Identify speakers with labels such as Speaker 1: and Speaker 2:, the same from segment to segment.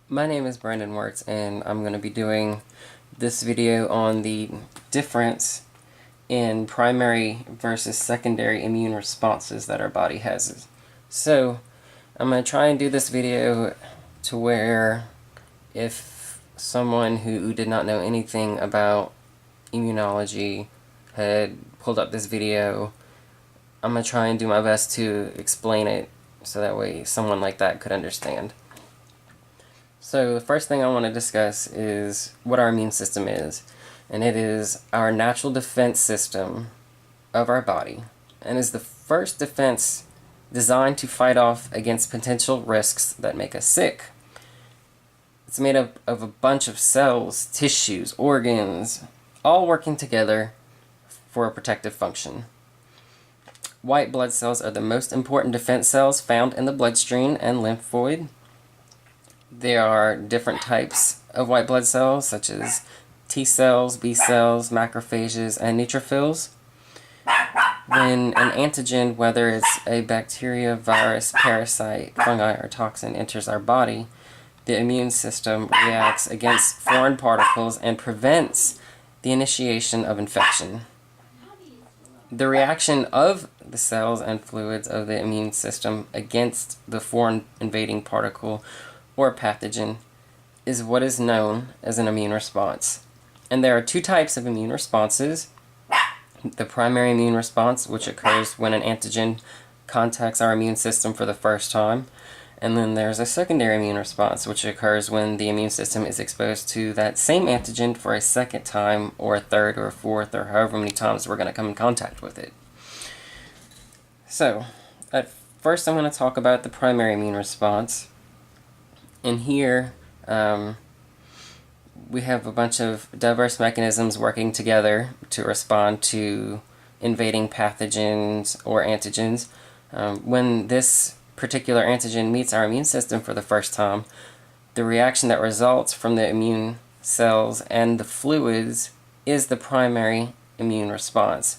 Speaker 1: My name is Brandon Wirtz, and I'm going to be doing this video on the difference in primary versus secondary immune responses that our body has. So, I'm going to try and do this video to where if someone who did not know anything about immunology had pulled up this video, I'm going to try and do my best to explain it so that way someone like that could understand. So the first thing I want to discuss is what our immune system is, and it is our natural defense system of our body, and is the first defense designed to fight off against potential risks that make us sick. It's made up of a bunch of cells, tissues, organs, all working together for a protective function. White blood cells are the most important defense cells found in the bloodstream and lymphoid. There are different types of white blood cells, such as T cells, B cells, macrophages, and neutrophils. When an antigen, whether it's a bacteria, virus, parasite, fungi, or toxin, enters our body, the immune system reacts against foreign particles and prevents the initiation of infection. The reaction of the cells and fluids of the immune system against the foreign invading particle or pathogen is what is known as an immune response. And there are two types of immune responses. The primary immune response, which occurs when an antigen contacts our immune system for the first time. And then there's a secondary immune response, which occurs when the immune system is exposed to that same antigen for a second time, or a third, or a fourth, or however many times we're going to come in contact with it. So, at first I'm going to talk about the primary immune response. And here, we have a bunch of diverse mechanisms working together to respond to invading pathogens or antigens. When this particular antigen meets our immune system for the first time, the reaction that results from the immune cells and the fluids is the primary immune response.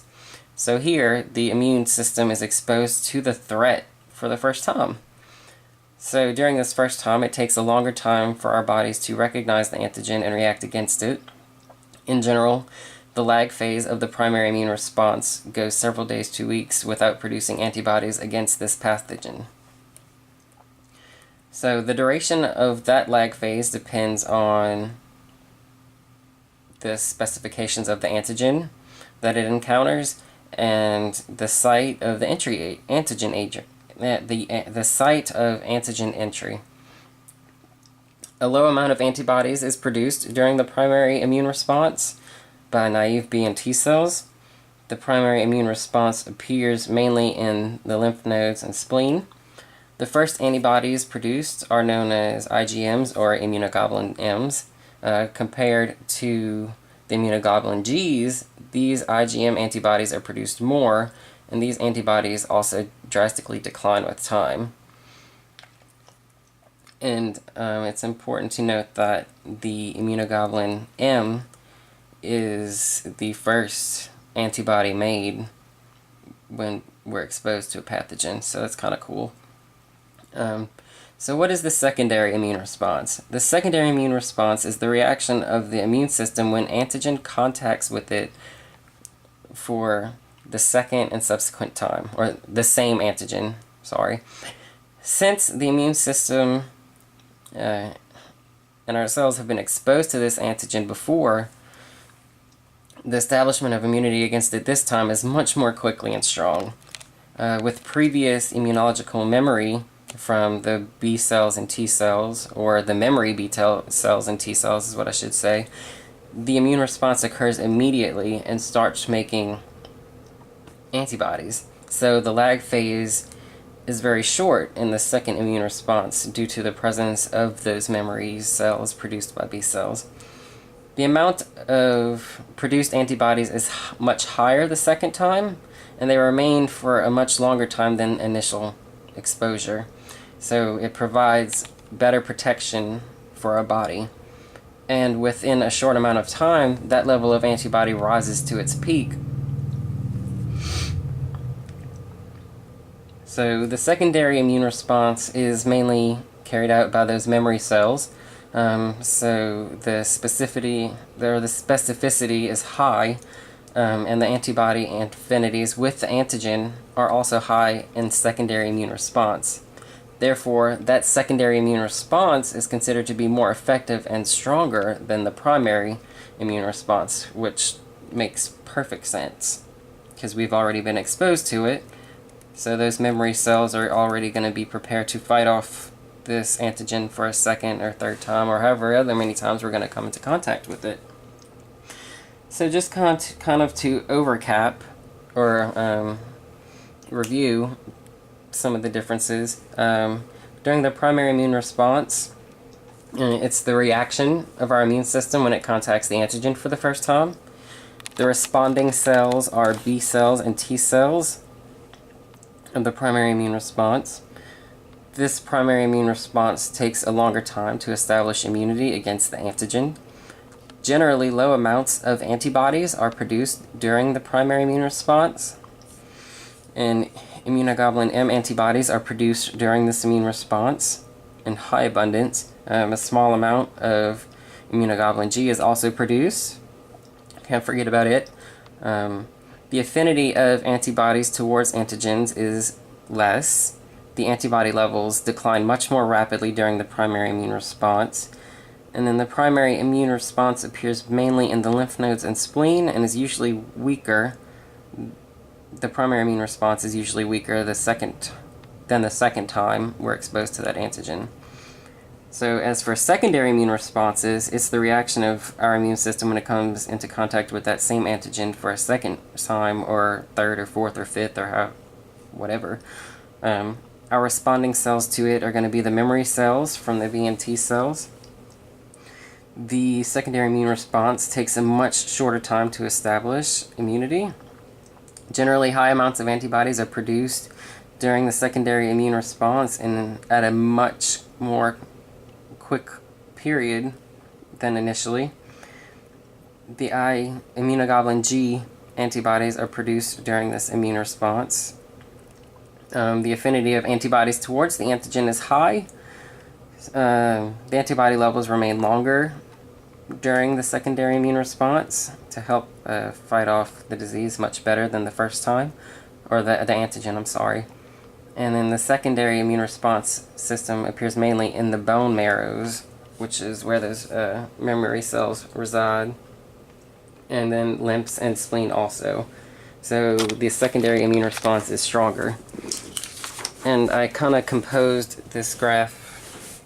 Speaker 1: So here, the immune system is exposed to the threat for the first time. So during this first time, it takes a longer time for our bodies to recognize the antigen and react against it. In general, the lag phase of the primary immune response goes several days to weeks without producing antibodies against this pathogen. So the duration of that lag phase depends on the specifications of the antigen that it encounters and the site of the entry antigen agent. The site of antigen entry. A low amount of antibodies is produced during the primary immune response by naive B and T cells. The primary immune response appears mainly in the lymph nodes and spleen. The first antibodies produced are known as IgMs, or immunoglobulin M's. Compared to the immunoglobulin G's, these IgM antibodies are produced more, and these antibodies also drastically decline with time. And it's important to note that the immunoglobulin M is the first antibody made when we're exposed to a pathogen, so that's kind of cool. So what is the secondary immune response? The secondary immune response is the reaction of the immune system when antigen contacts with it for the second and subsequent time, or the same antigen, sorry. Since the immune system and our cells have been exposed to this antigen before, the establishment of immunity against it this time is much more quickly and strong. With previous immunological memory from the B cells and T cells, or the memory B cells and T cells is what I should say, the immune response occurs immediately and starts making antibodies. So the lag phase is very short in the second immune response due to the presence of those memory cells produced by B cells. The amount of produced antibodies is much higher the second time, and they remain for a much longer time than initial exposure. So it provides better protection for our body. And within a short amount of time, that level of antibody rises to its peak. So the secondary immune response is mainly carried out by those memory cells, So the specificity is high, and the antibody affinities with the antigen are also high in secondary immune response. Therefore, that secondary immune response is considered to be more effective and stronger than the primary immune response, which makes perfect sense because we've already been exposed to it. So those memory cells are already going to be prepared to fight off this antigen for a second or third time, or however other many times we're going to come into contact with it. So just kind of to overcap or review some of the differences. During the primary immune response, it's the reaction of our immune system when it contacts the antigen for the first time. The responding cells are B cells and T cells of the primary immune response. This primary immune response takes a longer time to establish immunity against the antigen. Generally, low amounts of antibodies are produced during the primary immune response, and immunoglobulin M antibodies are produced during this immune response in high abundance. A small amount of immunoglobulin G is also produced. Can't forget about it. The affinity of antibodies towards antigens is less. The antibody levels decline much more rapidly during the primary immune response. And then the primary immune response appears mainly in the lymph nodes and spleen and is usually weaker. The primary immune response is usually weaker than the second time we're exposed to that antigen. So as for secondary immune responses, it's the reaction of our immune system when it comes into contact with that same antigen for a second time, or third, or fourth, or fifth, or whatever. Our responding cells to it are going to be the memory cells from the B and T cells. The secondary immune response takes a much shorter time to establish immunity. Generally, high amounts of antibodies are produced during the secondary immune response and at a much more quick period than initially. The immunoglobulin G antibodies are produced during this immune response. The affinity of antibodies towards the antigen is high. The antibody levels remain longer during the secondary immune response to help fight off the disease much better than the first time, or the antigen, I'm sorry. And then the secondary immune response system appears mainly in the bone marrows, which is where those memory cells reside, and then lymphs and spleen also. So the secondary immune response is stronger. And I kind of composed this graph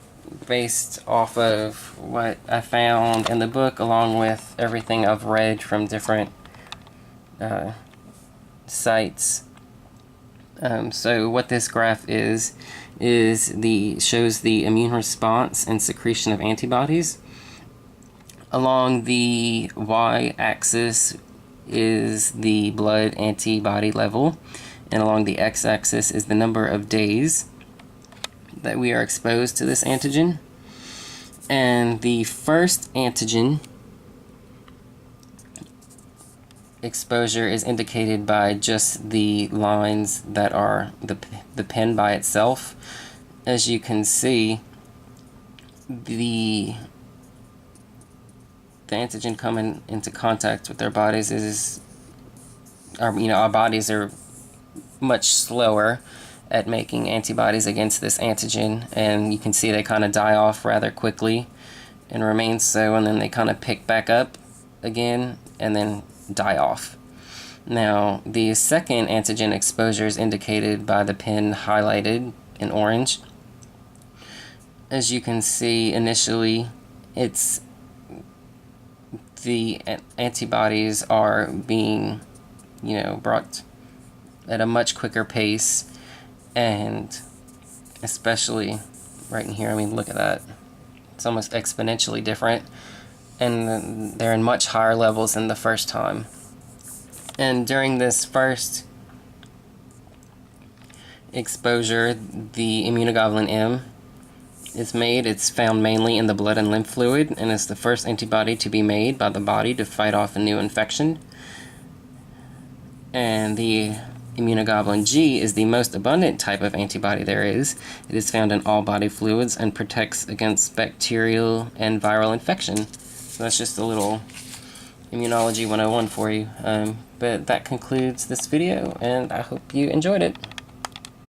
Speaker 1: based off of what I found in the book, along with everything I've read from different sites. So what this graph is shows the immune response and secretion of antibodies. Along the y-axis is the blood antibody level, and along the x-axis is the number of days that we are exposed to this antigen. And the first antigen exposure is indicated by just the lines that are the pin by itself. As you can see, the antigen coming into contact with our bodies our bodies are much slower at making antibodies against this antigen, and you can see they kind of die off rather quickly and remain so, and then they kind of pick back up again and then die off. Now, the second antigen exposure is indicated by the pin highlighted in orange. As you can see, initially it's the antibodies are being brought at a much quicker pace, and especially right in here, I mean, look at that. It's almost exponentially different, and they're in much higher levels than the first time. And during this first exposure, the immunoglobulin M is made. It's found mainly in the blood and lymph fluid, and is the first antibody to be made by the body to fight off a new infection. And the Immunoglobulin G is the most abundant type of antibody there is. It is found in all body fluids and protects against bacterial and viral infection. So that's just a little Immunology 101 for you. But that concludes this video, and I hope you enjoyed it.